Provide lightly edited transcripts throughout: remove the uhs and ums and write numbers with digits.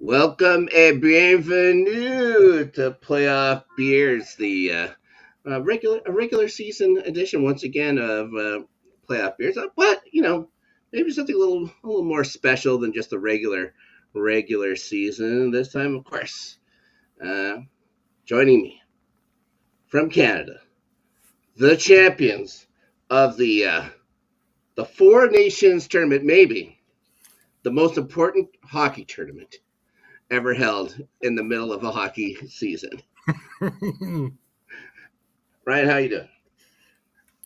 Welcome and bienvenue to Playoff Beers, the regular season edition once again of Playoff Beers. But maybe something a little more special than just a regular season. This time, of course, joining me from Canada, the champions of the Four Nations tournament, maybe the most important hockey tournament ever held in the middle of a hockey season. Ryan, how you doing?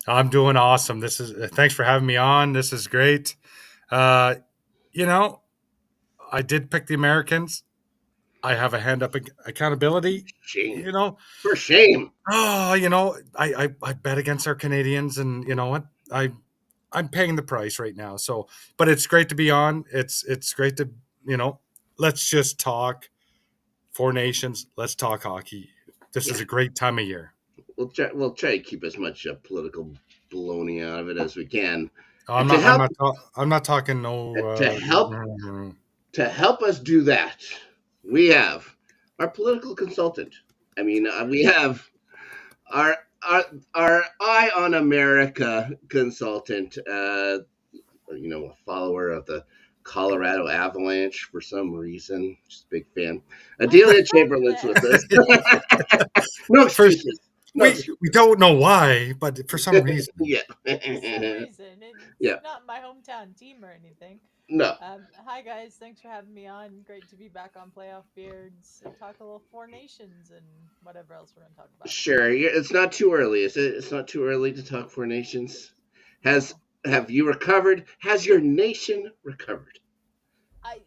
I'm doing awesome. Thanks for having me on. This is great. I did pick the Americans. I have a hand up accountability. Shame. For shame. I bet against our Canadians, and you know what? I'm paying the price right now. So, but it's great to be on. It's great to let's just talk Four Nations. Let's talk hockey. This is a great time of year. We'll try to keep as much political baloney out of it as we can. I'm not talking no. To help us do that, we have our political consultant. I mean, we have our Eye on America consultant. A follower of the Colorado Avalanche for some reason. Just a big fan. Adelia Chamberlain's with us. No excuses. We don't know why, but for some reason. Yeah. For some reason. It's not my hometown team or anything. No. Hi, guys. Thanks for having me on. Great to be back on Playoff Beards and talk a little Four Nations and whatever else we're going to talk about. Sure. It's not too early, is it? It's not too early to talk Four Nations. Have you recovered? Has your nation recovered?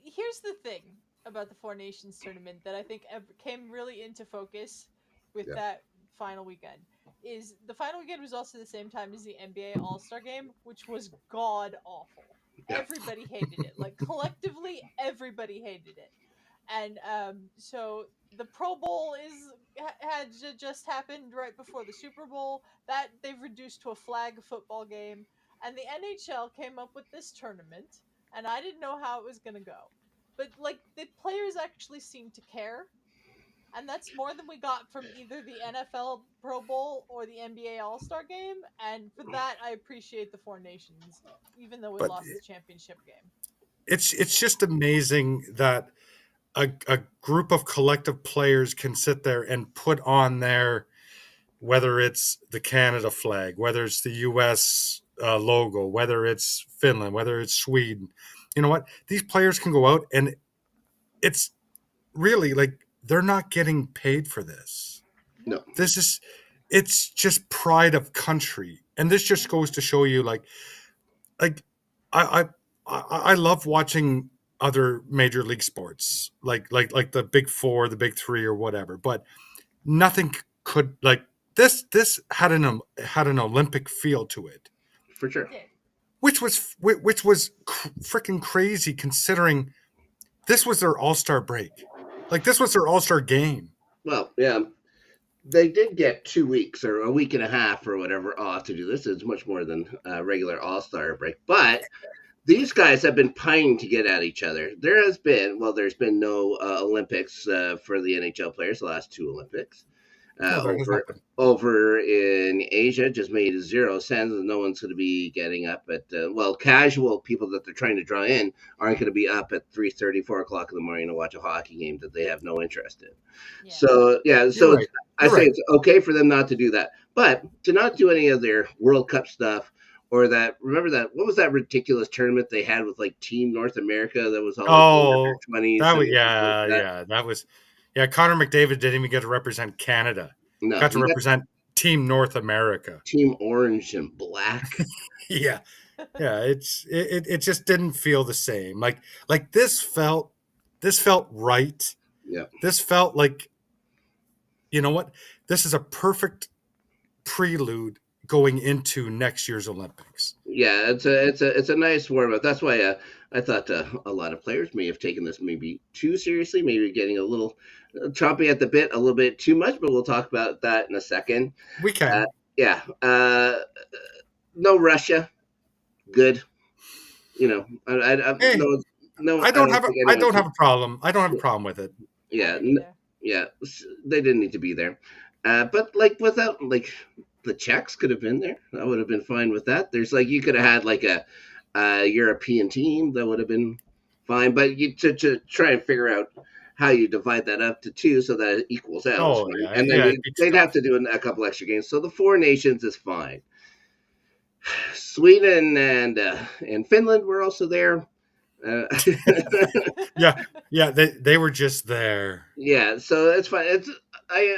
Here's the thing about the Four Nations tournament that I think came really into focus with that final weekend. Is the final weekend was also the same time as the NBA All-Star Game, which was god awful. Everybody hated it. Like, collectively, everybody hated it. And so the Pro Bowl had just happened right before the Super Bowl. That they've reduced to a flag football game. And the NHL came up with this tournament, and I didn't know how it was going to go. But, like, the players actually seemed to care. And that's more than we got from either the NFL Pro Bowl or the NBA All-Star Game. And for that, I appreciate the Four Nations, even though we lost the championship game. It's just amazing that a group of collective players can sit there and put on their, whether it's the Canada flag, whether it's the U.S. Logo, whether it's Finland, whether it's Sweden. You know what? These players can go out, and it's really like, they're not getting paid for this. No. It's just pride of country. And this just goes to show you, like I love watching other major league sports, like the Big Four, the Big Three, or whatever. But nothing could, like, this had an Olympic feel to it. For sure. Which was freaking crazy, considering this was their All-Star break. Like, this was their All-Star game. Well, yeah, they did get 2 weeks or a week and a half or whatever off to do this. It's much more than a regular All-Star break. But these guys have been pining to get at each other. There's been no Olympics for the NHL players, the last 2 Olympics. Over in Asia, just made 0 sense. No one's going to be getting up at casual people that they're trying to draw in aren't going to be up at 3:30, 4 o'clock in the morning to watch a hockey game that they have no interest in. Yeah. So I say it's okay for them not to do that, but to not do any of their World Cup stuff or that. Remember that? What was that ridiculous tournament they had with like Team North America that was all in their 20s? That was. Yeah, Connor McDavid didn't even get to represent Canada. No, got to represent Team North America. Team Orange and Black. Yeah. It just didn't feel the same. Like this felt right. Yeah. This felt like, you know what? This is a perfect prelude going into next year's Olympics. Yeah, it's a nice warm up. That's why I thought a lot of players may have taken this maybe too seriously, maybe getting a little chompy at the bit, a little bit too much. But we'll talk about that in a second. We can. No Russia. Good. I no, I I don't don't have think anyone. a problem. I don't have a problem with it. I Yeah, don't either. yeah, they didn't need to be there. But like without like the Czechs could have been there. I would have been fine with that. There's like you could have had like a European team that would have been fine. But you to try and figure out how you divide that up to two so that it equals out is Oh fine. yeah, And then yeah, it'd be they'd have tough. to do a couple extra games. So the Four Nations is fine. Sweden and Finland were also there. Uh, Yeah, yeah, they were just there. Yeah, so it's fine. I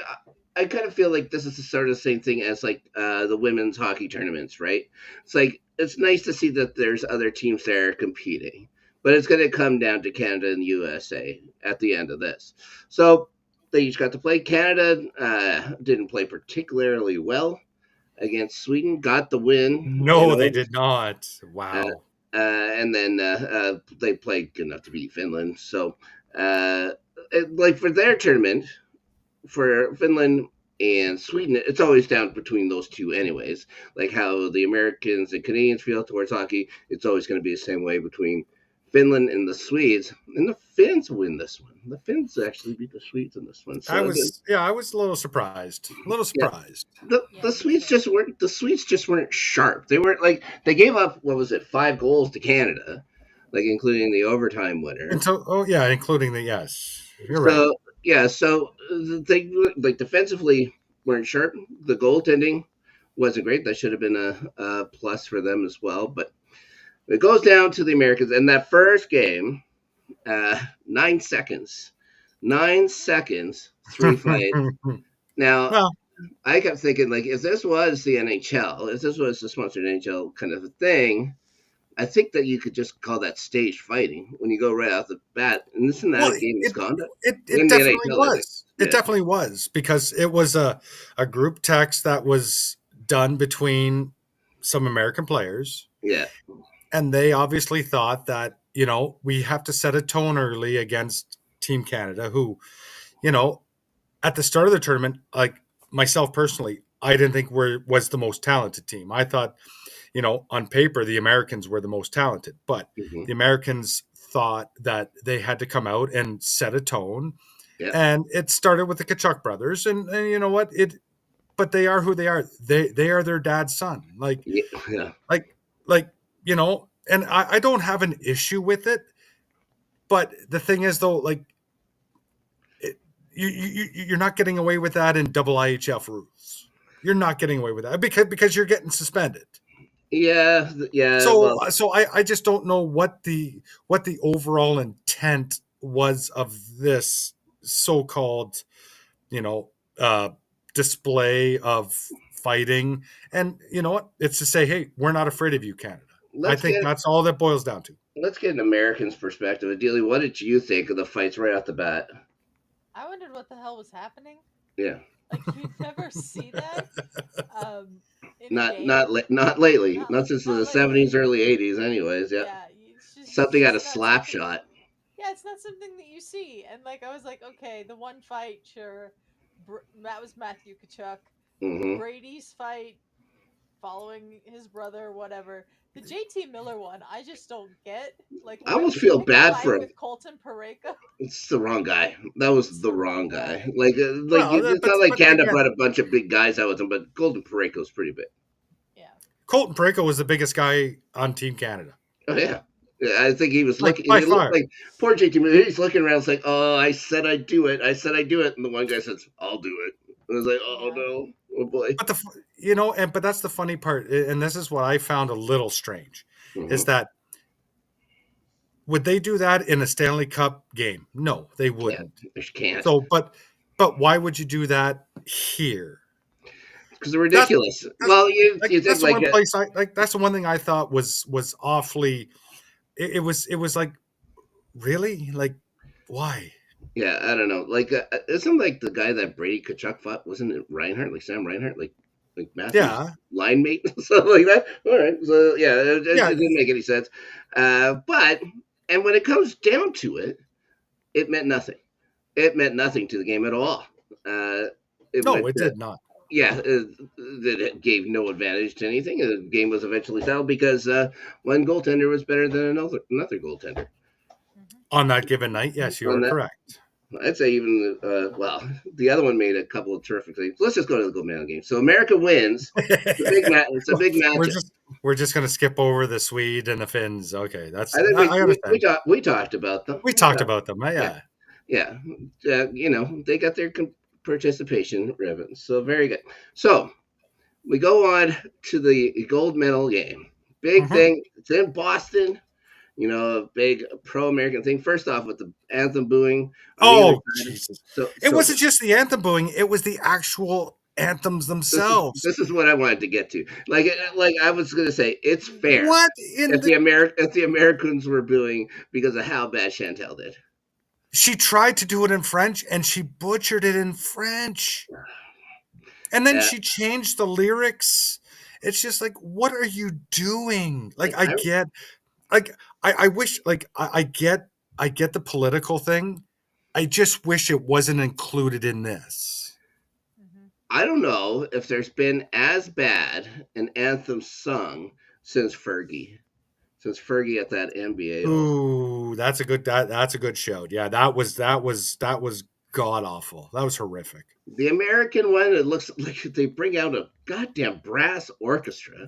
I kind of feel like this is the sort of the same thing as like the women's hockey tournaments, right? It's like it's nice to see that there's other teams there competing, but it's going to come down to Canada and USA at the end of this. So they each got to play. Canada didn't play particularly well against Sweden, got the win, No, they did not. uh, Wow. and then they played good enough to beat Finland. So, like for their tournament, for Finland and Sweden, it's always down between those two, anyways. Like how the Americans and Canadians feel towards hockey, it's always going to be the same way between Finland and the Swedes. And the Finns win this one. The Finns actually beat the Swedes in this one. I So was I was a little surprised. A little yeah, surprised. Yeah, the me Swedes too. just weren't sharp. They weren't like they gave up what was it 5 goals to Canada, like including the overtime winner. And so yeah, including the yes. You're right. So yeah, so they like defensively weren't sharp. The goaltending wasn't great. That should have been a plus for them as well. But it goes down to the Americans. And that first game, 9 seconds, 9 seconds, three fight. Now Well, I kept thinking like if this was the NHL, if this was the sponsored NHL kind of a thing, I think that you could just call that staged fighting when you go right off the bat. And isn't that well, a game misconduct? it In the definitely NHL, that is. was. It Yeah. definitely was because it was a group text that was done between some American players, Yeah. and they obviously thought that we have to set a tone early against Team Canada, who at the start of the tournament, like myself personally, I didn't think was the most talented team. I thought, on paper, the Americans were the most talented, but Hmm. the Americans thought that they had to come out and set a tone. Yeah. And it started with the Kachuk brothers, and you know what? But they are who they are. They are their dad's son. Yeah. Yeah. Like, like and I don't have an issue with it. But the thing is, though, like, you're not getting away with that in double IHF rules. You're not getting away with that because you're getting suspended. Yeah. Yeah. So Well, so I just don't know what the overall intent was of this so-called you know uh, display of fighting. And you know what? It's to say, hey, we're not afraid of you, Canada. I let's think get that's all that boils down to. let's get an American's perspective. Adelia, what did you think of the fights right off the bat? I wondered what the hell was happening. Yeah. Like you'd never see that in a Not game. not lately. Not Not since not the lately. 70s, early 80s. Anyways. Yeah. Yeah, it's Something just out of not slap something. shot. Yeah, it's not something that you see. And like I was like, okay, the one fight, sure, that was Matthew Kachuk. Hmm. Brady's fight, following his brother, whatever. The JT Miller one, I just don't get. Like, I why almost would you feel pick a bad fight for him. with Colton Pareko? It's the wrong guy. That was It's the the wrong wrong guy. guy. It's But not like Canada again, brought a bunch of big guys out with him, but Golden Pareko's pretty big. Yeah. Colton Pareko was the biggest guy on Team Canada, Oh yeah. Yeah, I think he was like looking. by He looked far. like poor JT. He's looking around. It's like, oh, I said I'd do it. I said I'd do it. And the one guy says, I'll do it. And I was like, oh Yeah. no, oh boy. But but that's the funny part, and this is what I found a little strange, is Hmm. that would they do that in a Stanley Cup game? No, they Can't. wouldn't. You can't. So, but why would you do that here? Because they're That's ridiculous. that's Well, you think that's the like one place I like. That's the one thing I thought was awfully. It was like, really, like, why? yeah, I don't know. Like, isn't like the guy that Brady Kachuk fought? Wasn't it Reinhardt? Like Sam Reinhardt? Like Matthews' Yeah, line mate, something like that. All right. So yeah, it yeah. didn't make any sense. But and when it comes down to it, it meant nothing. It meant nothing to the game at all. It No, meant it did not. yeah, it gave no advantage to anything. The game was eventually settled because one goaltender was better than another goaltender. On that given night, yes, you On are that, correct. I'd say even the other one made a couple of terrific things. Let's just go to the gold medal game. So America wins. It's a big we're match. just going to skip over the Swede and the Finns. Okay, that's I think I understand. we talked about them. We talked about them. Yeah. Yeah. They got their participation ribbons. So very good. So we go on to the gold medal game. Big thing. It's in Boston. A big pro-American thing. First off, with the anthem booing. Oh, Jesus. So It wasn't just the anthem booing. It was the actual anthems themselves. This is what I wanted to get to. Like I was going to say, it's fair. What if the Americans were booing because of how bad Chantel did. She tried to do it in French, and she butchered it in French. And then she changed the lyrics. It's just like, what are you doing? Like, I get... Like I wish, like I get the political thing. I just wish it wasn't included in this. I don't know if there's been as bad an anthem sung since Fergie at that NBA. Ooh, that's a good show. Yeah, that was god awful. That was horrific. The American one, it looks like they bring out a goddamn brass orchestra.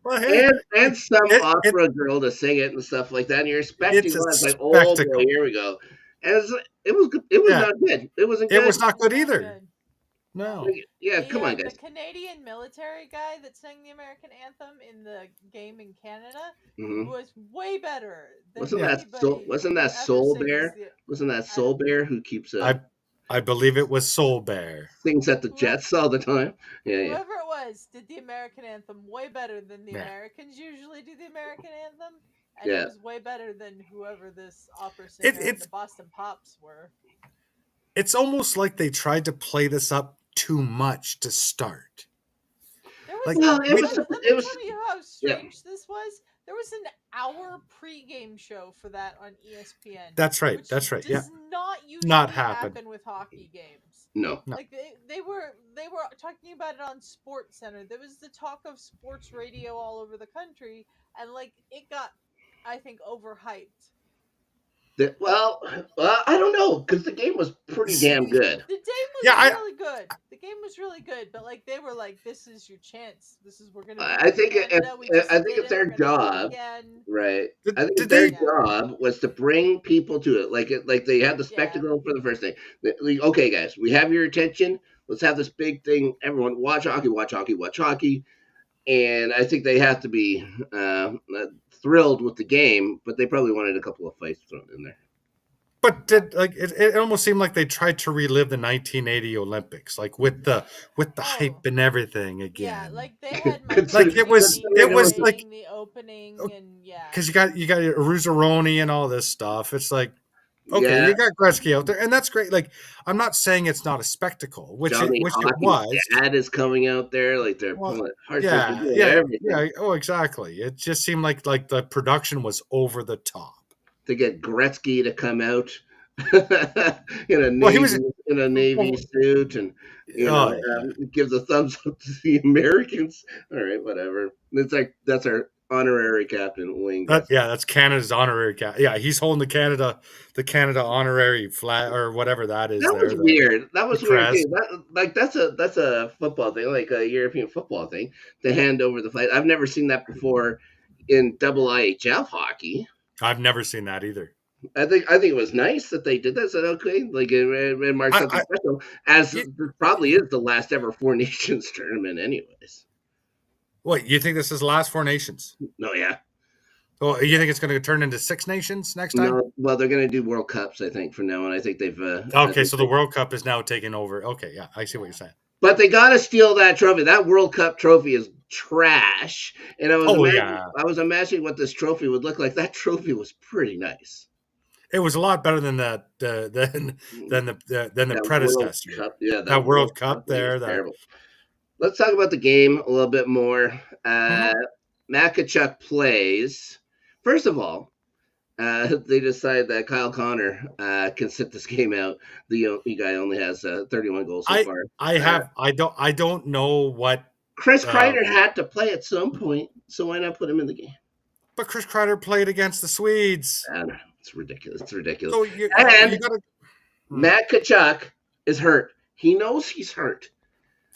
Well, hey, and some opera girl to sing it and stuff like that. And you're expecting it's like, oh boy, here we go. And it was not good. It wasn't good. It was not good either. No. Yeah, come on, guys. The Canadian military guy that sang the American anthem in the game in Canada was way better. Wasn't that Soul Bear? Wasn't that Soul Bear who keeps I believe it was Soul Bear. Sings at the Jets all the time. Yeah, whoever it was did the American anthem way better than the Americans usually do the American anthem. And it was way better than whoever this opera singer the Boston Pops were. It's almost like they tried to play this up too much to start. Let me tell you how strange this was. There was an hour pregame show for that on ESPN. That's right. Does not usually happen with hockey games. No. Like they were talking about it on Sports Center. There was the talk of sports radio all over the country, and like it got, I think, overhyped. Well, I don't know, because the game was pretty damn good. The game was really good. The game was really good, but like they were like, "This is your chance. We're gonna." I think it's their job, right? I think their job was to bring people to it. Like they had the spectacle for the first thing. Like, okay, guys, we have your attention. Let's have this big thing. Everyone, watch hockey. And I think they have to be thrilled with the game, but they probably wanted a couple of fights thrown in there. But it almost seemed like they tried to relive the 1980 Olympics, like with the hype and everything again. Yeah, like they had like it was like the opening and because you got Aruzzaroni and all this stuff. It's like, okay, you got Gretzky out there, and that's great. Like, I'm not saying it's not a spectacle, which it was. Dad is coming out there, like they're pulling yeah. Oh, exactly. It just seemed like the production was over the top. To get Gretzky to come out in a Navy suit and give the thumbs up to the Americans. All right, whatever. It's like that's our honorary captain, Wayne. That's Canada's honorary captain. Yeah, he's holding the Canada honorary flag or whatever that is. That was weird. That was weird. That's a football thing, like a European football thing, to hand over the flag. I've never seen that before in double IHF hockey. I've never seen that either. I think it was nice that they did that. So okay, like it marks something special, as it probably is the last ever Four Nations tournament, anyways. What, you think this is the last Four Nations? No, yeah. Well, you think it's going to turn into Six Nations next time? No, well, they're going to do World Cups, I think, from now on. I think they've. So the World Cup is now taking over. Okay, yeah, I see what you're saying. But they got to steal that trophy. That World Cup trophy is trash. And I was imagining what this trophy would look like. That trophy was pretty nice. It was a lot better than the predecessor. World Cup. Yeah, that World Cup there. Terrible. Let's talk about the game a little bit more. Makachuk plays. First of all, they decide that Kyle Connor can sit this game out. The guy only has 31 goals so far. I don't know what Chris Kreider had to play at some point, so why not put him in the game? But Chris Kreider played against the Swedes. I don't know. It's ridiculous. It's ridiculous. So you And got to. Matt Tkachuk is hurt. He knows he's hurt.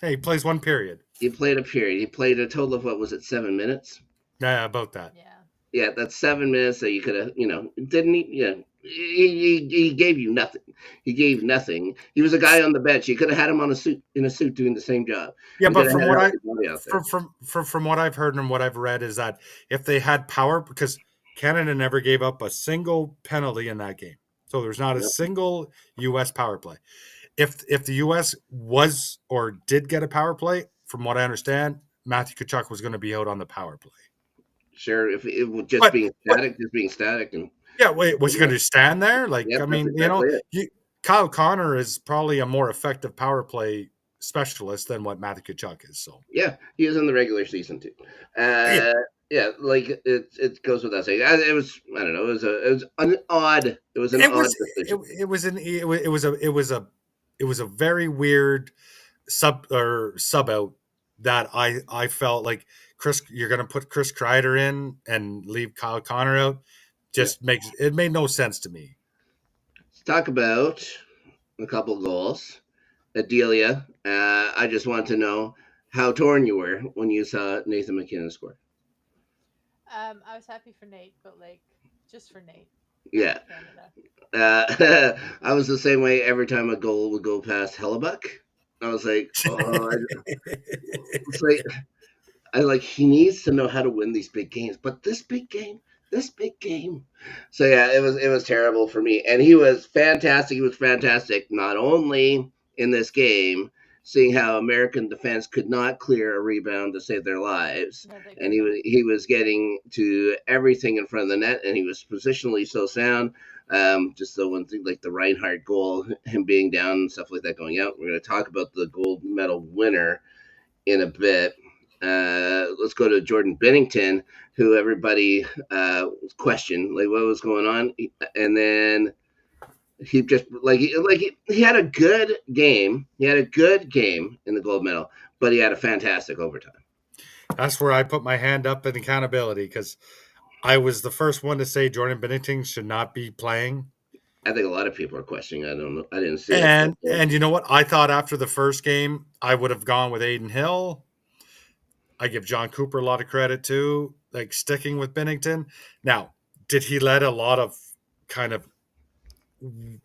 Hey, he plays one period. He played a period. He played a total of, what was it, 7 minutes? Yeah, about that. Yeah. Yeah, that's 7 minutes that you could have, didn't he? Yeah. He gave you nothing. He gave nothing. He was a guy on the bench. You could have had him in a suit doing the same job. Yeah, You but could have from had what everybody out there. from what I've heard and what I've read is that if they had power, because Canada never gave up a single penalty in that game, so there's not a single U.S. power play. If the U.S. was or did get a power play, from what I understand, Matthew Tkachuk was going to be out on the power play. Sure, if it was just being static, and yeah, wait, was he going to stand there? Like, yeah, I mean, exactly Kyle Connor is probably a more effective power play specialist than what Matthew Tkachuk is. So yeah, he is in the regular season too. Yeah, like it goes without saying. It was, I don't know. It was an odd decision. It was a very weird sub out that I felt like you're going to put Chris Kreider in and leave Kyle Connor out. Made no sense to me. Let's talk about a couple goals. Adelia, I just want to know how torn you were when you saw Nathan MacKinnon score. I was happy for Nate, but just for Nate. Yeah. I was the same way every time a goal would go past Hellebuck. I was like, he needs to know how to win these big games, but this big game. So yeah, it was terrible for me. And he was fantastic. He was fantastic not only in this game, seeing how American defense could not clear a rebound to save their lives. And he was getting to everything in front of the net, and he was positionally so sound. Just the one thing, like the Reinhardt goal, him being down and stuff like that going out. We're going to talk about the gold medal winner in a bit. Let's go to Jordan Binnington, who everybody questioned, like what was going on, and then he just he had a good game. He had a good game in the gold medal, but he had a fantastic overtime. That's where I put my hand up in accountability, because I was the first one to say Jordan Binnington should not be playing. I think a lot of people are questioning. I don't know. I didn't see it. And you know what? I thought after the first game, I would have gone with Aiden Hill. I give John Cooper a lot of credit too, like sticking with Binnington. Now, did he let a lot of kind of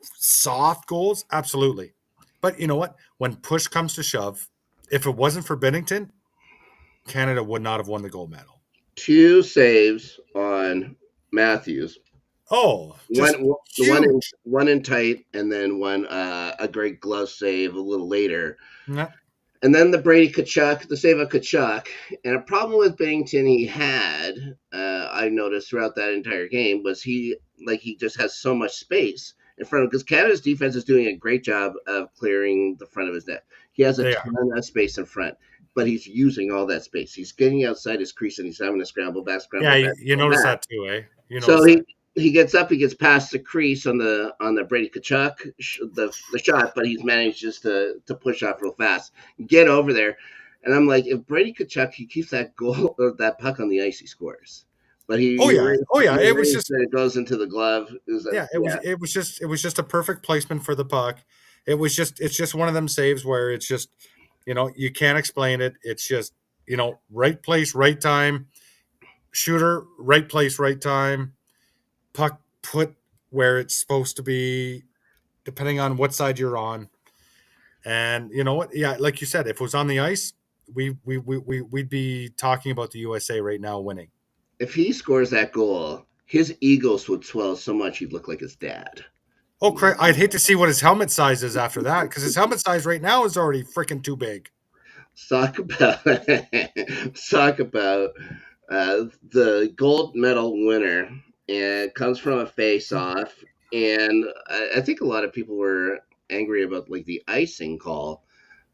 soft goals? Absolutely. But you know what? When push comes to shove, if it wasn't for Binnington, Canada would not have won the gold medal. 2 saves on Matthews. Oh, one in tight, and then one a great glove save a little later. Yeah. And then the save of Tkachuk. And a problem with Binnington he had, I noticed throughout that entire game, was he just has so much space in front of him, because Canada's defense is doing a great job of clearing the front of his net. He has a ton of space in front, but he's using all that space. He's getting outside his crease, and he's having to scramble back. Yeah, you notice that too, eh? He gets up, he gets past the crease on the Brady Tkachuk, the shot, but he's managed just to push off real fast, get over there. And I'm like, if Brady Tkachuk, he keeps that goal or that puck on the ice, he scores. But it was just it goes into the glove. It was just a perfect placement for the puck. It's just one of them saves where it's just, you can't explain it. It's just, right place, right time, shooter, right place, right time, puck put where it's supposed to be, depending on what side you're on. And you know what? Yeah, like you said, if it was on the ice, we'd be talking about the USA right now winning. If he scores that goal, his egos would swell so much he'd look like his dad. Oh, I'd hate to see what his helmet size is after that, because his helmet size right now is already freaking too big. Talk about the gold medal winner, and it comes from a face-off. And I think a lot of people were angry about the icing call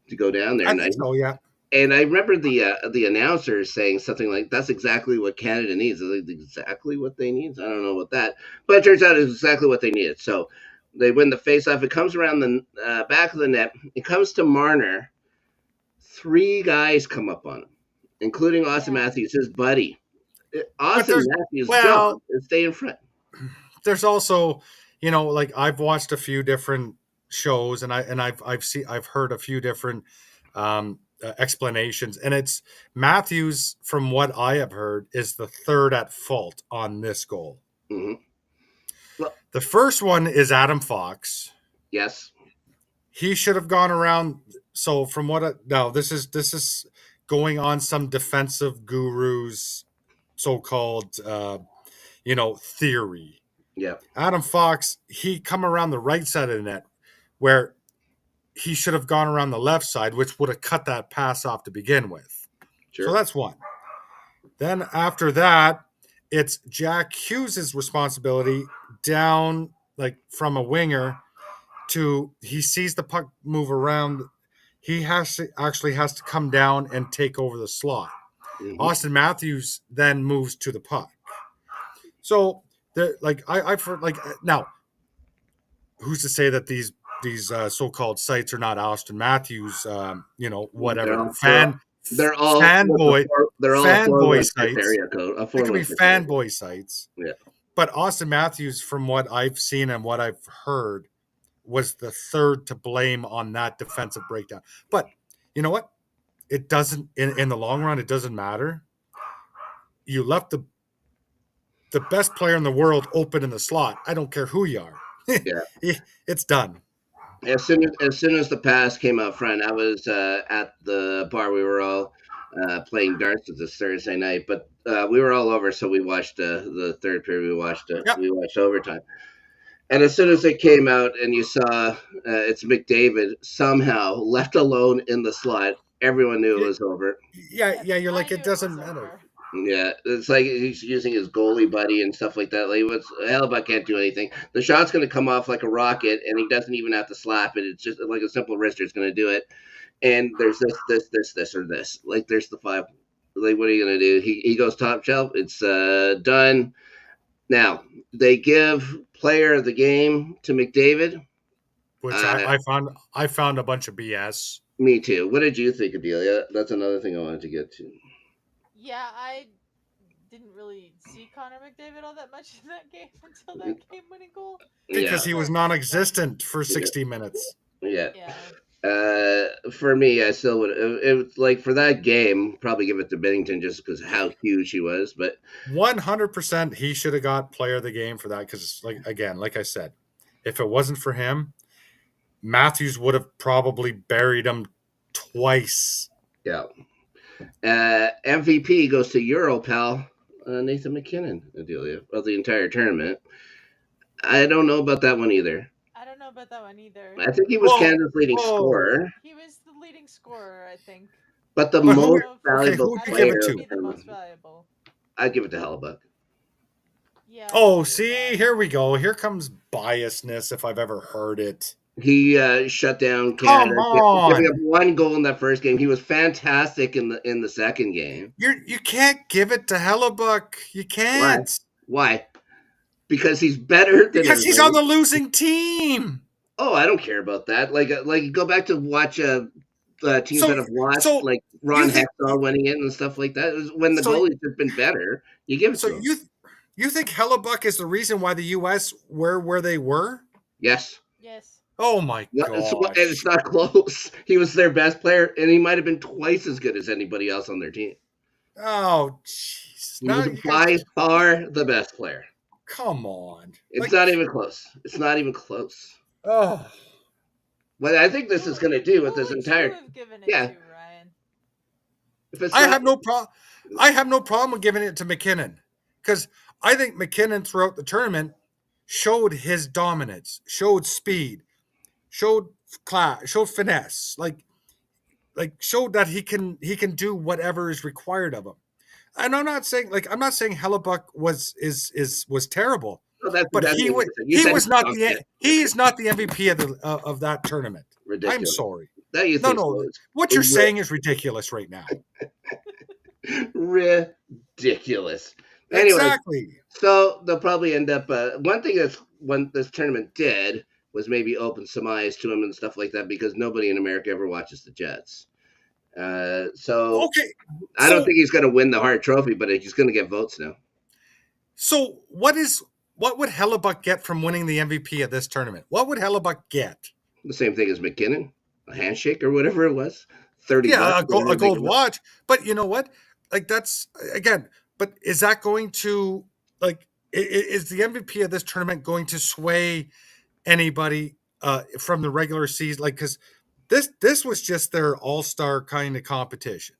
to go down there. I think so, yeah. And I remember the announcer saying something like, "That's exactly what Canada needs." Exactly what they need? I don't know about that, but it turns out it's exactly what they needed. So they win the face-off. It comes around the back of the net. It comes to Marner. 3 guys come up on him, including Austin Matthews, his buddy. Austin Matthews' well, job is stay in front. there's also, like I've watched a few different shows, and I've heard a few different explanations, and it's Matthews, from what I have heard, is the third at fault on this goal. Mm-hmm. Well, The first one is Adam Fox. yes. He should have gone around. So from now this is going on some defensive guru's so-called theory. Yeah. Adam Fox, he come around the right side of the net, where he should have gone around the left side, which would have cut that pass off to begin with. Sure. So that's one. Then after that, it's Jack Hughes' responsibility down, like from a winger, to he sees the puck move around. He has to come down and take over the slot. Mm-hmm. Austin Matthews then moves to the puck. So I've heard, now, who's to say that these so-called sites are not Austin Matthews, whatever they're all fanboy sites. Area code. It could be fanboy sites. Yeah. But Austin Matthews, from what I've seen and what I've heard, was the third to blame on that defensive breakdown. But you know what? It doesn't, in the long run, it doesn't matter. You left the best player in the world open in the slot. I don't care who you are. Yeah. It's done. As soon as the pass came out front, I was at the bar. We were all playing darts this Thursday night, but we were all over, so we watched the third period. We watched overtime. And as soon as it came out and you saw it's McDavid somehow left alone in the slot, everyone knew it was over. Yeah, you're like, it doesn't matter. Yeah, it's like he's using his goalie buddy and stuff like that. Like, Hellebuck can't do anything. The shot's going to come off like a rocket, and he doesn't even have to slap it. It's just like a simple wrister is going to do it. And there's this, or this. Like, there's the five. Like, what are you going to do? He goes top shelf. It's done. Now, they give player of the game to McDavid. Which I found a bunch of BS. Me too. What did you think, Adelia? That's another thing I wanted to get to. Yeah, I didn't really see Connor McDavid all that much in that game until that game-winning goal. Because he was non-existent for 60 minutes. Yeah. For me, I still would. It was like, for that game, probably give it to Bennington just because of how huge he was. But 100%, he should have got player of the game for that. Because, like I said, if it wasn't for him, Matthews would have probably buried him twice. Yeah. MVP goes to Euro pal Nathan MacKinnon, Adelia, of the entire tournament. I don't know about that one either. I don't know about that one either. I think he was Canada's leading scorer. He was the leading scorer, I think. But the most valuable player. I'd give it to Hellebuck. Yeah. Oh, see, here we go. Here comes biasness, if I've ever heard it. He shut down Canada, giving up one goal in that first game. He was fantastic in the second game. You can't give it to Hellebuck. You can't. Why? Because he's better than because he's on the losing team. Oh, I don't care about that. Like go back to watch teams that have watched, like Ron Hextall winning it and stuff like that. It was when the goalies have been better, you give it to him. You think Hellebuck is the reason why the U.S. were where they were? Yes. Oh my God! It's not close. He was their best player, and he might have been twice as good as anybody else on their team. Oh, jeez! He was by far the best player. Come on! It's not even close. It's not even close. Oh. What I think this is going to do with this entire I have no problem with giving it to MacKinnon, because I think MacKinnon throughout the tournament showed his dominance, showed speed, showed class, showed finesse, like showed that he can do whatever is required of him. And I'm not saying Hellebuck was terrible, but he is not the MVP of that tournament. Ridiculous. I'm sorry. No. What you're saying is ridiculous right now. Ridiculous. Anyway, exactly. So they'll probably end up. One thing when this tournament did was maybe open some eyes to him and stuff like that, because nobody in America ever watches the Jets. So Okay. I don't So think he's going to win the Hart Trophy, but he's going to get votes now. So what would Hellebuck get from winning the MVP of this tournament? What would Hellebuck get? The same thing as McKinnon, a handshake or whatever it was, $30. Yeah, a gold watch. But you know what? Like that's again. But is that going to like? Is the MVP of this tournament going to sway anybody from the regular season? Like, because this was just their all-star kind of competition.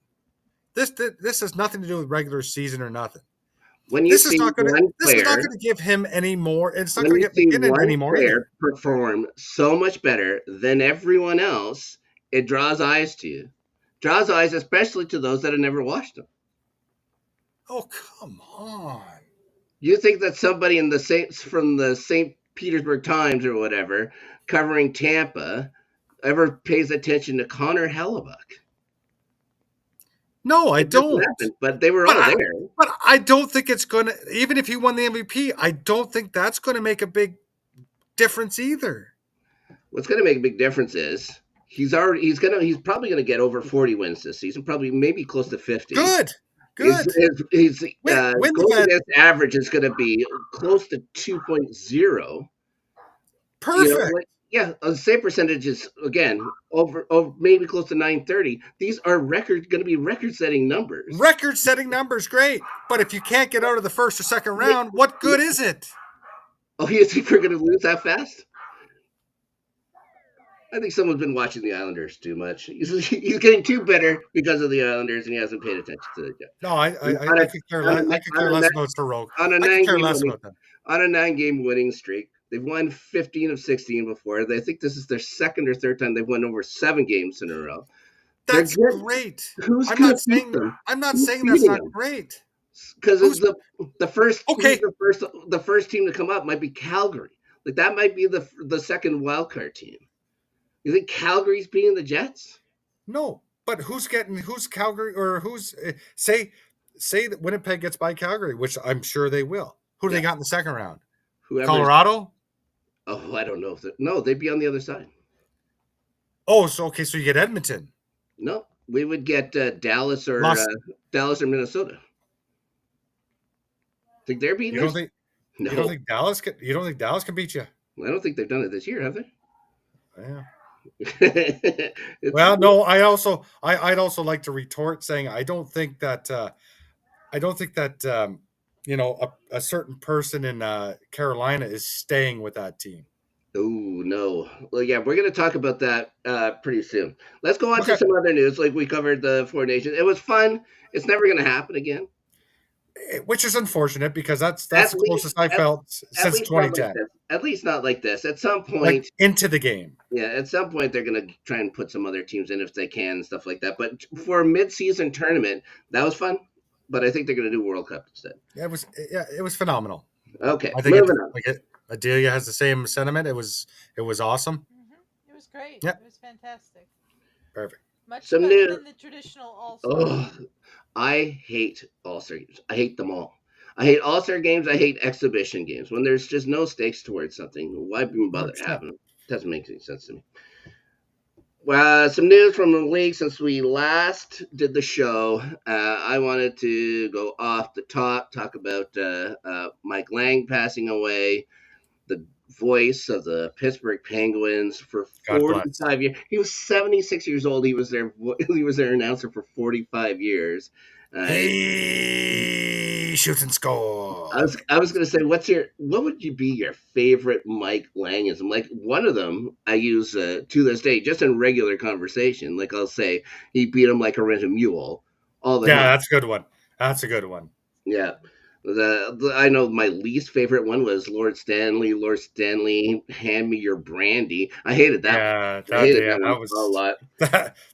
This has nothing to do with regular season or nothing. When you This is see not going to. one This is not player, going to give him any more. It's not when going you to get see McKinnon one any more player either. perform so much better than everyone else, it draws eyes to you. Draws eyes, especially to those that have never watched him. Oh, come on. You think that somebody in the Saints from the St. Petersburg Times or whatever, covering Tampa, ever pays attention to Connor Hellebuck? No, I It doesn't don't. happen, but they were But all I, there. but I don't think it's going to. Even if he won the MVP, I don't think that's going to make a big difference either. What's going to make a big difference is he's probably going to get over 40 wins this season, probably maybe close to 50. Good. His Win goal the against average is going to be close to 2.0. perfect. Yeah, the save percentage is again over maybe close to 930. These are going to be record-setting numbers. Record-setting numbers, great. But if you can't get out of the first or second round, what good is it? Oh, you think we're going to lose that fast? I think someone's been watching the Islanders too much. He's getting too bitter because of the Islanders, and he hasn't paid attention to it yet. No, I could care less about Sorokin. I could care less about them. On a 9-game winning streak, they've won 15 of 16 before. They think this is their second or third time they've won over 7 games in a row. That's great. Who's going to beat them? I'm not saying that's not great. Because the first okay. the first team to come up might be Calgary. Like that might be the second wildcard team. You think Calgary's beating the Jets? No, but who's Calgary or who's say that Winnipeg gets by Calgary, which I'm sure they will. Who do they got in the second round? Colorado? Oh, I don't know if they'd be on the other side. Oh, so you get Edmonton. No, we would get Dallas or Minnesota. Think they're beating us? No. You don't think Dallas can beat you? I don't think they've done it this year, have they? Yeah. Well, no. I'd also like to retort saying I don't think that a certain person in Carolina is staying with that team. Oh no! Well, yeah, we're going to talk about that pretty soon. Let's go on to some other news. Like we covered the Four Nations. It was fun. It's never going to happen again. Which is unfortunate because that's the closest I felt since 2010. At least not like this. At some point, like into the game. Yeah, at some point they're going to try and put some other teams in if they can and stuff like that. But for a mid-season tournament, that was fun. But I think they're going to do World Cup instead. Yeah, it was phenomenal. Okay, I think Adelia has the same sentiment. It was awesome. Mm-hmm. It was great. Yep. It was fantastic. Perfect. Much better than the traditional All-Star. Oh, I hate All-Star games. I hate them all. I hate All-Star games. I hate exhibition games. When there's just no stakes towards something, why even bother having them? It doesn't make any sense to me. Well, some news from the league since we last did the show. I wanted to go off the top, talk about Mike Lang passing away, the voice of the Pittsburgh Penguins for 45 years. He was 76 years old. He was their announcer for 45 years. He shoots and scores. I was going to say, what would be your favorite Mike Langism? Like one of them I use to this day, just in regular conversation. Like I'll say, he beat him like a rented mule all the time. Yeah, that's a good one. Yeah. I know my least favorite one was Lord Stanley. Lord Stanley, hand me your brandy. I hated that. Yeah, that was a lot.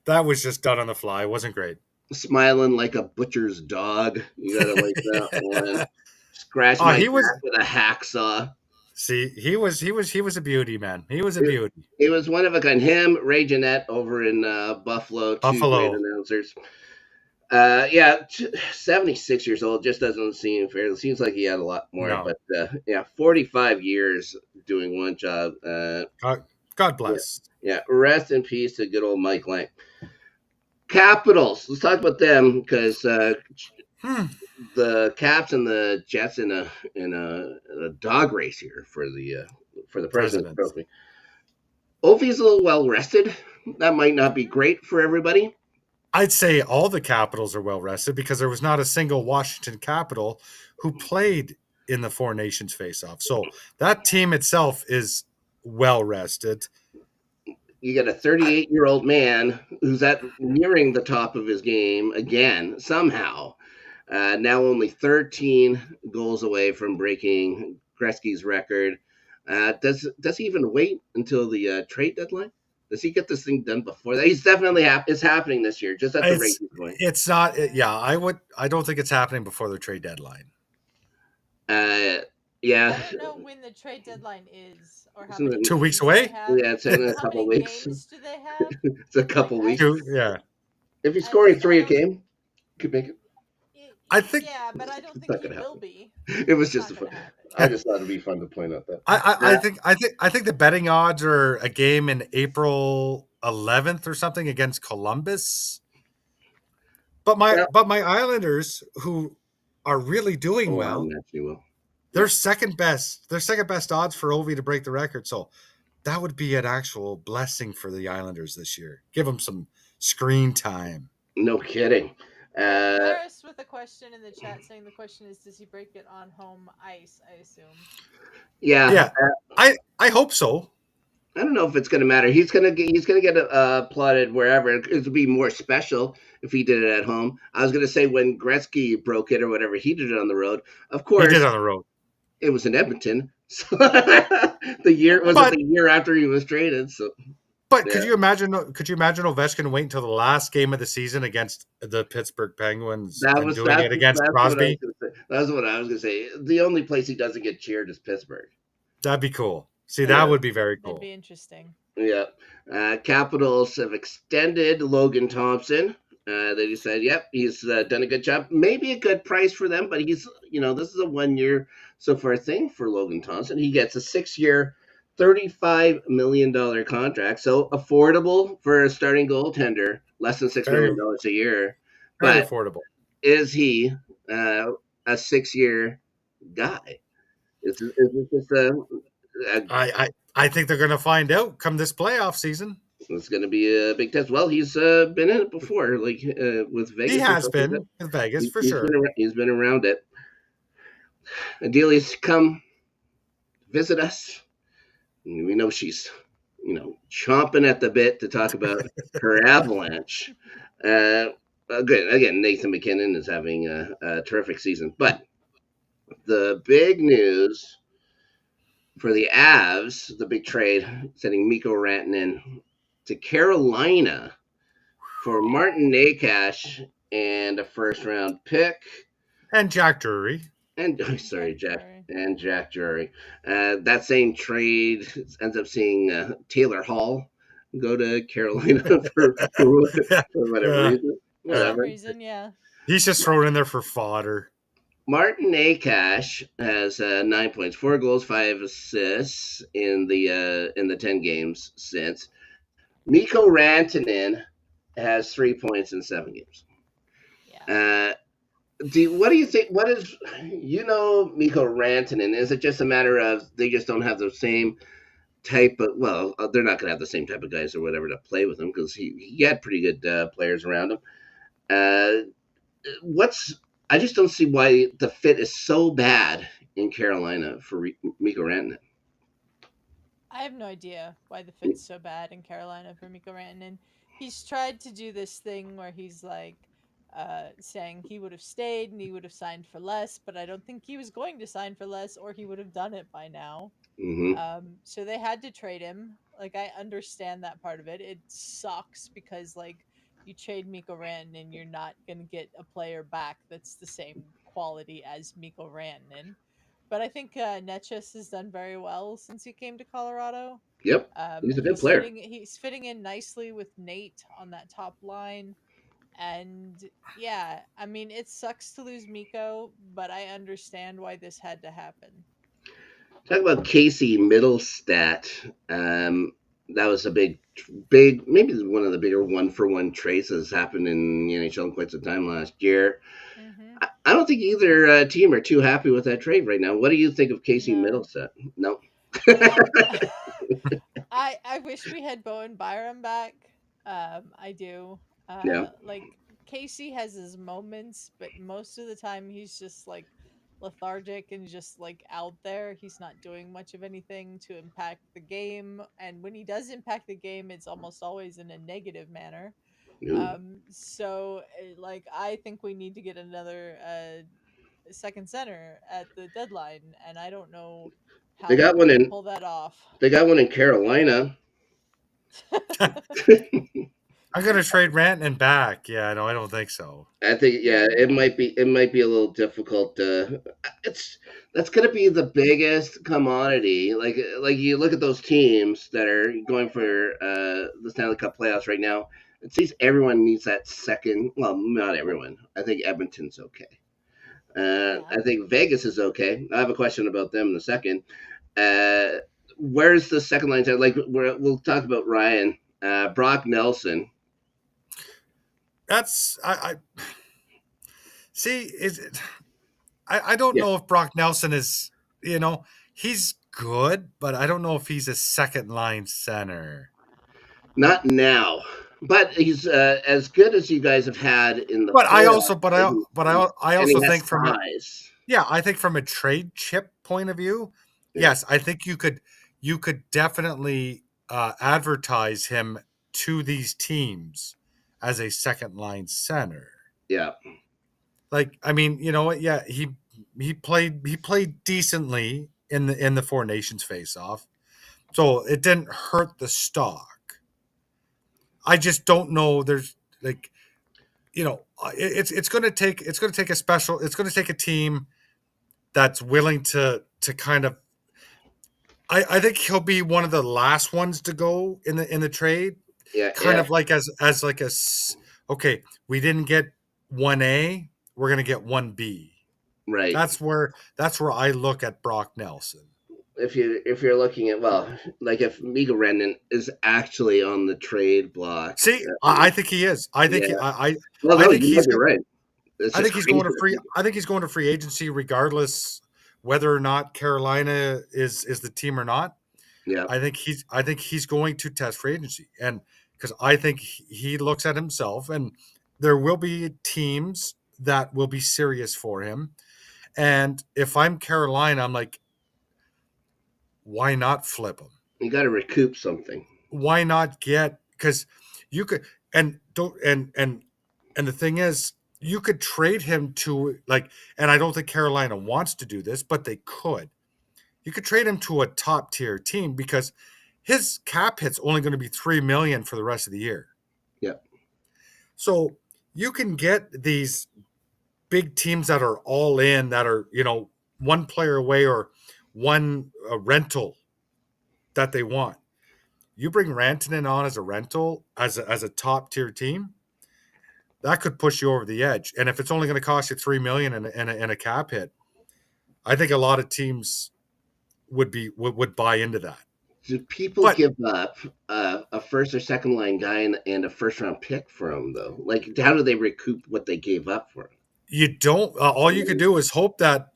That was just done on the fly. It wasn't great. Smiling like a butcher's dog. You gotta like that one. Scratch my back with a hacksaw. See, he was a beauty, man. He was a beauty. He was one of a kind. Him, Ray Jeanette over in Buffalo. Two great announcers. 76 years old just doesn't seem fair. It seems like he had a lot more, but 45 years doing one job. God bless. Yeah, rest in peace to good old Mike Lang. Capitals. Let's talk about them because Hmm. the Caps and the Jets in a dog race here for the President's Presidents. Trophy. Ovi's a little well rested. That might not be Mhm. great for everybody. I'd say all the Capitals are well rested because there was not a single Washington Capital who played in the Four Nations Faceoff. So that Yeah. team itself is well rested. You get a I, 38-year-old man who's at nearing the top of his game again somehow. Now only 13 goals away from breaking Gretzky's record. Does he even wait until the trade deadline? Does he get this thing done before that? He's definitely it's happening this year, just at the rate it's he's going. it's not. Yeah. Yeah, I don't think it's happening before the trade deadline. Uh, I yeah, don't know when the trade dedeadline is or how isn't many it? 2 weeks games they away. have. Yeah, it's in a How couple of many weeks. games do they have? It's a Like couple of weeks. Yeah, If he's scoring I three a don't. game, could make it. I think Yeah, but I don't It's think not he gonna will happen. be. It was It's just not a going fun. to happen. I just thought it'd be fun to point out that. I think the betting odds are a game in April 11th or something against Columbus. Well, But my Islanders, who are really doing oh, I'm well, actually will. they're Yep. second best. They're second best odds for Ovi to break the record. So that would be an actual blessing for the Islanders this year. Give them some screen time. No kidding. Uh, Laris with a question in the chat saying the question is, does he break it on home ice? I assume. yeah, Yeah, I hope so. I don't know if it's gonna matter. He's gonna get applauded wherever. It would be more special if he did it at home. I was gonna say when Gretzky broke it or whatever, he did it on the road. Of He did course, on the road. it was in Edmonton. So the year was it But the year after he was traded. So but yeah, could you imagine Ovechkin wait until the last game of the season against the Pittsburgh Penguins that and was doing it against that's what I was Crosby? gonna say. That's what I was gonna say. The only place he doesn't get cheered is Pittsburgh. That'd be cool. See, that Yeah. would be very That'd cool. be interesting. Yeah. Capitals have extended Logan Thompson. They just said, yep, he's done a good job. Maybe a good price for them, but this is a 1 year so far thing for Logan Thompson. He gets a 6 year, $35 million contract. So affordable for a starting goaltender, less than $6 million Fairly a year. fairly But affordable. is he uh, a 6 year guy? Is it just a I think they're going to find out come this playoff season. It's going to be a big test. Well, he's been in it before, like with He Vegas and has stuff like that. been in Vegas for sure. He's been around it. Adelia's come visit us. We know she's chomping at the bit to talk about her Avalanche. Again, Nathan McKinnon is having a terrific season, but the big news for the Avs, the big trade, sending Mikko Rantanen to Carolina for Martin Nakash and a first round pick. And Jack Drury. And Jack Drury. That same trade ends up seeing Taylor Hall go to Carolina for whatever Yeah. reason. For some Whatever. reason, yeah. He's just thrown in there for fodder. Martin Nakash has 9 points, 4 goals, 5 assists in the 10 games since. Mikko Rantanen has 3 points in 7 games. Yeah. What do you think? What is Mikko Rantanen? Is it just a matter of they just don't have the same type of? Well, they're not going to have the same type of guys or whatever to play with him because he had pretty good players around him. I just don't see why the fit is so bad in Carolina for Mikko Rantanen. I have no idea why the fit's so bad in Carolina for Mikko Rantanen. He's tried to do this thing where he's like saying he would have stayed and he would have signed for less, but I don't think he was going to sign for less or he would have done it by now. Mm-hmm. So they had to trade him. Like, I understand that part of it. It sucks because like you trade Mikko Rantanen and you're not gonna get a player back that's the same quality as Mikko Rantanen. But I think Netchus has done very well since he came to Colorado. Yep, he's a good player. He's fitting in nicely with Nate on that top line. And yeah, I mean, it sucks to lose Mikko, but I understand why this had to happen. Talk about Casey Middlestat. That was a big, maybe one of the bigger one-for-one trades that has happened in the NHL in quite some time last year. Mm-hmm. I don't think either team are too happy with that trade right now. What do you think of Casey No. Middleton? No. Um, I wish we had Bowen Byram back. I do. Yeah. Like Casey has his moments, but most of the time he's just like lethargic and just like out there. He's not doing much of anything to impact the game, and when he does impact the game, it's almost always in a negative manner. No. Like I think we need to get another second center at the deadline, and I don't know They how we're got one going to in. pull that off. They got one in Carolina. I'm gonna trade Rantanen back. Yeah, no, I don't think so. I think, Yeah, yeah, it no. might be. It might be a little difficult. It's that's going to be the biggest commodity. Like you look at those teams that are going for the Stanley Cup playoffs right now. It seems everyone needs that second. Well, not everyone. I think Edmonton's okay. Yeah. I think Vegas is okay. I have a question about them in a second. Uh, where's the second line? Like we'll talk about Ryan, Brock Nelson. That's I see. Is it? I don't Yeah, know if Brock Nelson is. He's good, but I don't know if he's a second line center. not now, but he's as good as you guys have had in the But I also, playoffs, but I, but I and he also has think from a size. yeah, I think from a trade chip point of view, Yeah, yes, I think you could definitely advertise him to these teams as a second line center. yeah. Like, I mean, you know what? Yeah, he played decently in the Four Nations Faceoff, so it didn't hurt the stock. I just don't know. There's like, it's going to take a special. It's going to take a team that's willing to kind of. I think he'll be one of the last ones to go in the trade, Yeah, kind yeah, of like as like okay, we didn't get 1A, we're gonna get 1B. right. That's where I look at Brock Nelson. If you're looking at, well, like if Mika Rendon is actually on the trade block, See, I think he is. I think yeah. I Well, I no, think you he's might be go- right. It's I just think he's crazy going to to free. think. I think he's going to free agency regardless whether or not Carolina is the team or not. Yeah, I think he's going to test free agency, and because I think he looks at himself, and there will be teams that will be serious for him. And if I'm Carolina, I'm like, why not flip him? you got to recoup something. Why not get, because you could, and don't and the thing is, you could trade him to, like, and I don't think Carolina wants to do this, but they could. You could trade him to a top tier team because his cap hit's only going to be 3 million for the rest of the year. Yeah, So you can get these big teams that are all in, that are, one player away, or one rental that they want. You bring Rantanen on as a rental, as a top tier team, that could push you over the edge. And if it's only going to cost you 3 million and a cap hit, I think a lot of teams would buy into that. do people But give up a first or second line guy and a first round pick for him though? Like, how do they recoup what they gave up for him? you don't. All you could do is hope that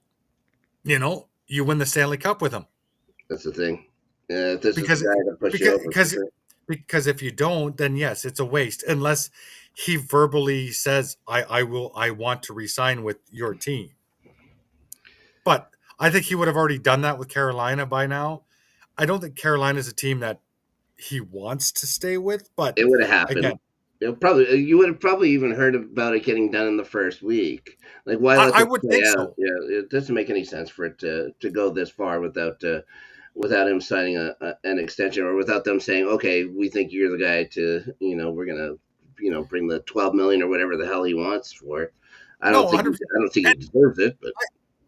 you win the Stanley Cup with him, That's the thing. This is the because guy that push you over for because sure. because if you don't, then yes, it's a waste, unless he verbally says, I want to resign with your team. But I think he would have already done that with Carolina by now. I don't think Carolina is a team that he wants to stay with, but It would have happened. again, You would have probably even heard about it getting done in the first week. Like, why let I this would play think out? so. Yeah, it doesn't make any sense for it to go this far without him signing an extension, or without them saying, okay, we think you're the guy to, we're gonna, bring the 12 million or whatever the hell he wants for. I No, don't think 100%. I don't think he deserves it, but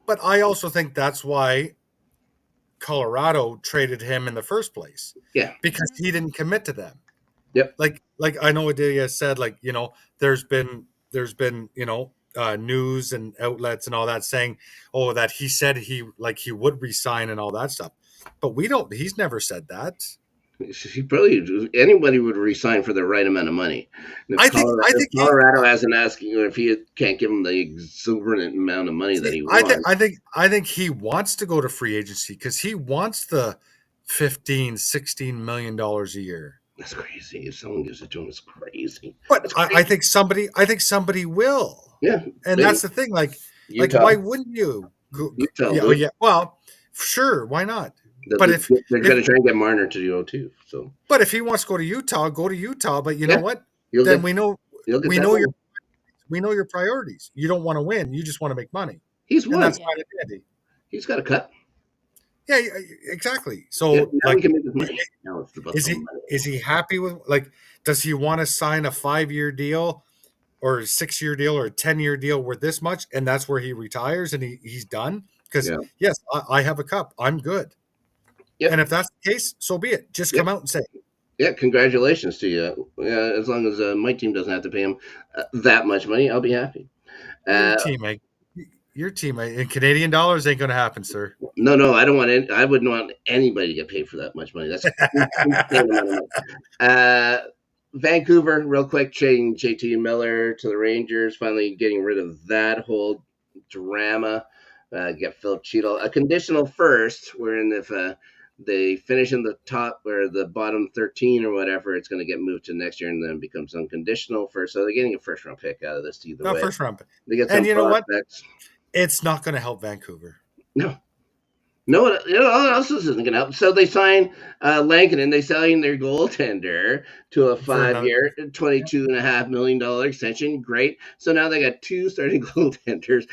But I also think that's why Colorado traded him in the first place, yeah, because Mm-hmm. he didn't commit to them. yep, Like I know Adelia said, like, there's been news and outlets and all that saying, oh, that he said he would resign and all that stuff, but we don't. He's never said that. He probably anybody would resign for the right amount of money. And I think If Colorado hasn't asking, if he can't give him the exuberant amount of money that he wants, I think he wants to go to free agency because he wants the 15, $16 million a year. that's crazy. If someone gives it to him, it's crazy. But That's crazy. I think somebody will. Yeah, And maybe. that's the thing. Like Utah. why wouldn't you? Utah. Yeah. Well, sure, why not? But they're going to try and get Marner to do too. So, but if he wants to go to Utah, go to Utah. But you know what? You'll Then get, we know you'll get we that know one. your priorities. You don't want to win. You just want to make money. He's won. And that's fine, Andy. He's got a cut. Yeah, exactly. So now he can make his money. Now it's about is he happy with, like, does he want to sign a 5-year deal or a 6-year deal or a 10-year deal worth this much, and that's where he retires and he's done? Because yes, I have a cup. I'm good. Yep. And if that's the case, so be it. Just come out and say it. Yeah, congratulations to you. As long as my team doesn't have to pay him that much money, I'll be happy. Your teammate in Canadian dollars ain't going to happen, sir. No, I don't want any, I wouldn't want anybody to get paid for that much money. That's insane amount of money. Vancouver, real quick, trading JT Miller to the Rangers, finally getting rid of that whole drama. Get Phil Cheadle a conditional first, wherein if they finish in the top or the bottom 13 or whatever, it's going to get moved to next year and then becomes unconditional first. So they're getting a first round pick out of this either way. First round pick. They get some and you know what? It's not going to help Vancouver. No, what else isn't going to help? So they sign Lankin and they sign their goaltender to a 5-year, $22.5 million extension. Great. So now they got 2 starting goaltenders.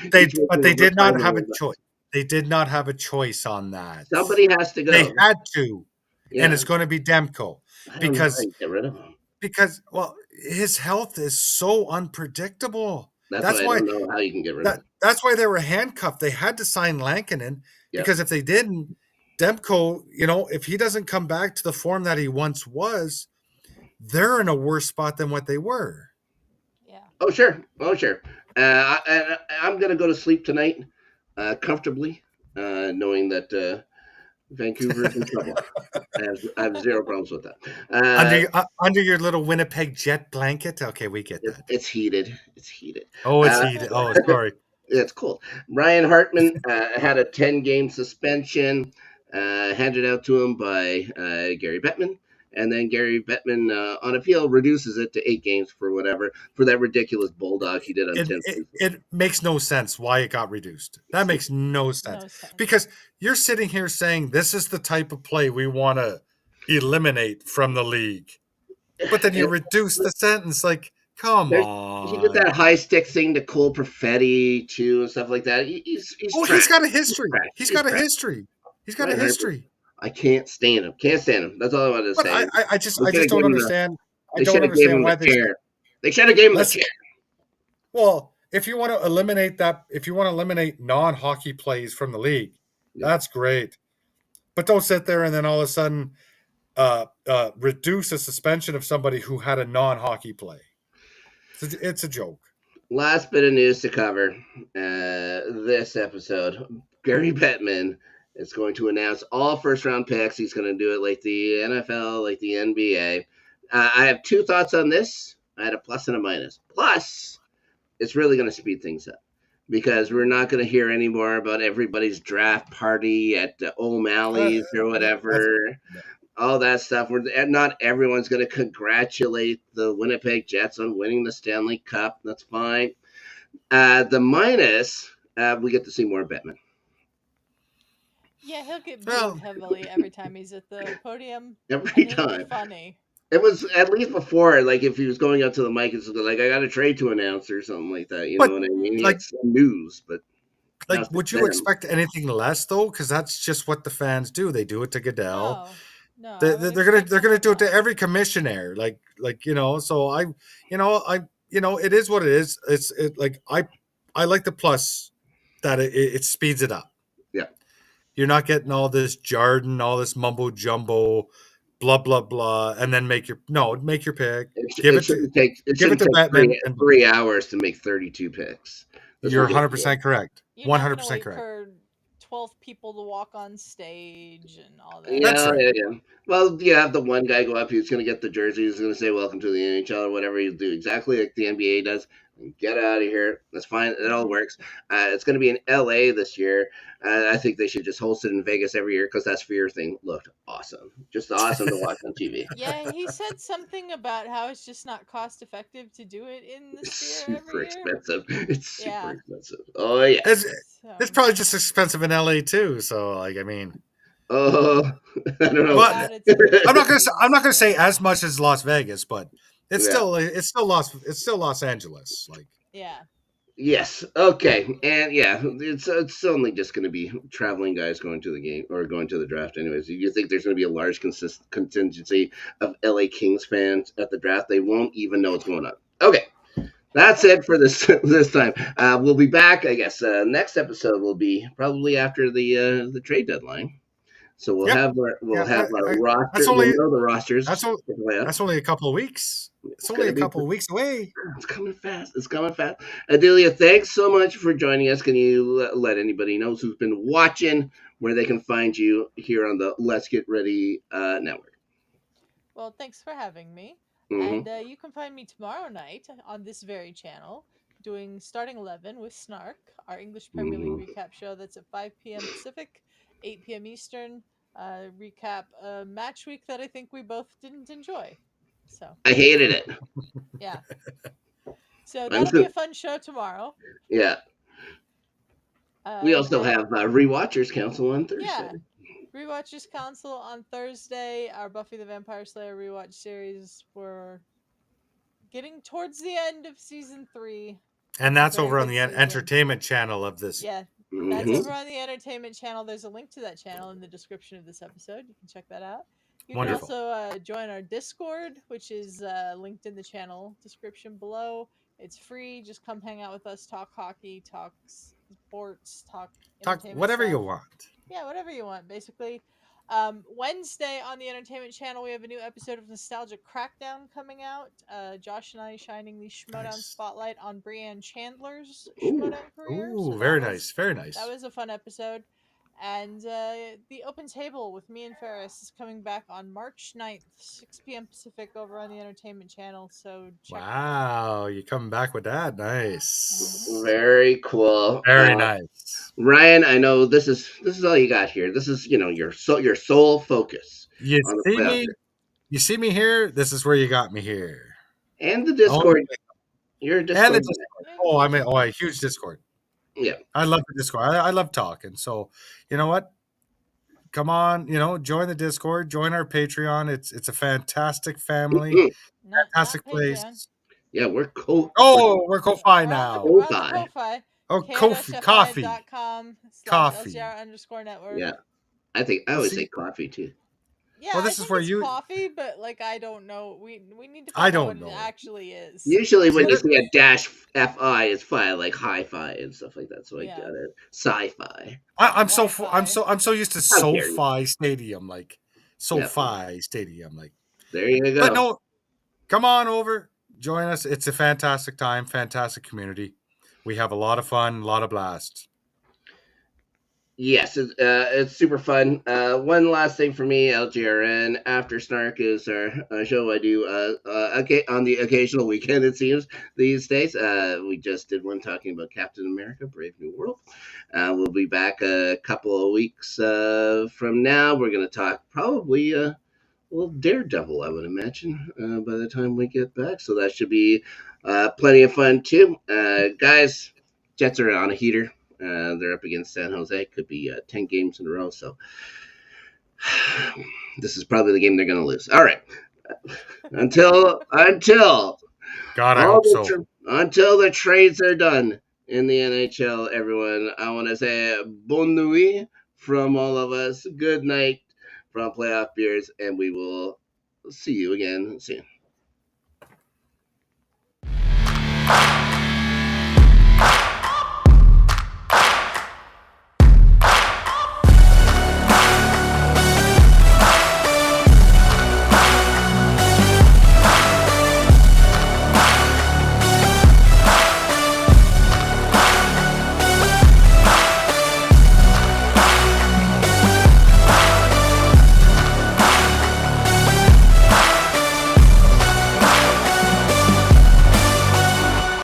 But they did not have a choice. They did not have a choice on that. Somebody has to go. They had to. Yeah. And it's going to be Demko. Because get rid of him. Because, well, his health is so unpredictable. That's why I don't know how you can get rid of him. That's why they were handcuffed. They had to sign Lankinen because if they didn't, Demko, if he doesn't come back to the form that he once was, they're in a worse spot than what they were. Yeah. Oh, sure. I'm going to go to sleep tonight comfortably, knowing that Vancouver's in trouble. I have zero problems with that. Under your little Winnipeg Jet blanket? Okay, we get that. It's heated. Oh, it's heated. Oh, sorry. It's cold. Ryan Hartman had a 10-game suspension handed out to him by Gary Bettman. And then Gary Bettman on appeal reduces it to 8 games for that ridiculous bulldog he did on 10 seasons. It makes no sense why it got reduced. That makes no sense. Because you're sitting here saying this is the type of play we want to eliminate from the league. But then you reduce the sentence, like, come on. He did that high stick thing to Cole Perfetti too and stuff like that. He's got a history. He's got a history. I can't stand him. That's all I wanted to say. I just don't understand. They should have given him the chair. They should have given him the chair. Well, if you want to eliminate non-hockey plays from the league, that's great. But don't sit there and then all of a sudden reduce a suspension of somebody who had a non-hockey play. It's a joke. Last bit of news to cover this episode. Gary Bettman is going to announce all first-round picks. He's going to do it like the NFL, like the NBA. I have 2 thoughts on this. I had a plus and a minus. Plus, it's really going to speed things up because we're not going to hear any more about everybody's draft party at O'Malley's or whatever. All that stuff. Not everyone's going to congratulate the Winnipeg Jets on winning the Stanley Cup. That's fine. The minus, we get to see more Bettman. Yeah, he'll get booed heavily every time he's at the podium. Every time. Funny. It was at least before, like if he was going up to the mic, it's like I got a trade to announce or something like that. You know what I mean? Like news, but like, would you expect anything less though? Because that's just what the fans do. They do it to Goodell. No, they're gonna do it to every commissioner. Like So it is what it is. I like the plus that it speeds it up. Yeah. You're not getting all this jargon, all this mumbo jumbo, blah blah blah, and then make your pick. It shouldn't take Bettman 3 hours to make 32 picks. You're 100% correct. 100% correct. For 12 people to walk on stage and all that. That's Yeah, right. yeah. Well, you have the one guy go up. He's going to get the jersey. He's going to say "Welcome to the NHL" or whatever. He'll do exactly like the NBA does. And get out of here. That's fine. It all works. It's going to be in LA this year. I think they should just host it in Vegas every year because that Sphere thing looked awesome. Just awesome to watch on TV. Yeah, he said something about how it's just not cost effective to do it in the It's Sphere super every year. expensive. It's super Yeah. expensive. Oh yeah. It's So, probably just expensive in LA too. So like, I mean, Oh, I don't I know. doubt it's as I'm not gonna expensive I'm not gonna as say as much as Las Vegas, but Yeah. it's still Los Angeles. Like, yeah. Yes. Okay. And yeah, it's only just going to be traveling guys going to the game or going to the draft. Anyways, you think there's going to be a large contingency of LA Kings fans at the draft? They won't even know what's going on. Okay. That's it for this time. We'll be back. I guess next episode will be probably after the trade deadline. So we'll yep, have our that's roster. We'll only know the rosters. that's only for the playoffs. that's only a couple of weeks. It's It's only gonna a be couple of weeks away. It's coming fast. It's coming fast. Adelia, thanks so much for joining us. Can you let anybody know who's been watching where they can find you here on the Let's Get Ready network? Well, thanks for having me. Mm-hmm. And you can find me tomorrow night on this very channel doing Starting 11 with Snark, our English Premier League Mm-hmm. recap show that's at 5 p.m. Pacific, 8 p.m. Eastern. Recap a match week that I think we both didn't enjoy. So, I hated it. yeah. So I'm that'll be so, a fun show tomorrow. yeah. We also Then, have Rewatchers Council on Thursday. yeah. Rewatchers Council on Thursday, our Buffy the Vampire Slayer rewatch series. We're getting towards the end of season 3. And It's a that's very over on good the season. entertainment channel of this. Yeah, that's Mm-hmm. over on the entertainment channel. There's a link to that channel in the description of this episode. You can check that out. You Wonderful. can also join our Discord, which is linked in the channel description below. It's free. Just come hang out with us, talk hockey, talk sports, talk entertainment Whatever stuff. you want. Yeah, whatever you want, basically. Wednesday on the entertainment channel, we have a new episode of Nostalgic Crackdown coming out. Josh and I shining the Schmodown spotlight on Brianne Chandler's Schmodown career. Ooh, So very nice. Very nice. that was a fun episode. And the Open Table with me and Ferris is coming back on March 9th, 6 p.m. Pacific over on the entertainment channel. So check Wow, you're coming back with that. Nice. Very cool. Very nice. Ryan, I know this is all you got here. This is your sole focus You on the see playoff me? You see me here? This is where you got me here. and the Discord. You're a Discord. And the Discord. Oh, I'm a huge Discord. Yeah. I love the Discord. I love talking. So, you know what? Come on, join the Discord, join our Patreon. It's a fantastic family, fantastic place. Patreon. Yeah, we're We're Ko-Fi We're now. on the Ko-Fi. Oh, coffee. .com/LGR_network. Yeah, I always say coffee too. Yeah, well, this I is think where it's you. coffee, but I don't know. We need to I find out don't what know. it actually is. Usually, when you see a dash fi, it's fi like hi-fi and stuff like that. So I Yeah. got it. Sci-fi. I'm so Wi-Fi. I'm so used to How dare you. SoFi Stadium, like SoFi Stadium, like. There you go. But no, come on over, join us. It's a fantastic time, fantastic community. We have a lot of fun, a lot of blast. Yes, it's super fun. One last thing for me, LGRN After Snark is our show I do on the occasional weekend, it seems, these days. We just did one talking about Captain America, Brave New World. We'll be back a couple of weeks from now. We're going to talk probably a little Daredevil, I would imagine, by the time we get back. So that should be plenty of fun, too. Guys, Jets are on a heater. They're up against San Jose. Could be 10 games in a row. So this is probably the game they're going to lose. All right. Until God, I hope so. Until the trades are done in the NHL, everyone, I want to say bonne nuit from all of us. Good night from Playoff Beers, and we will see you again soon.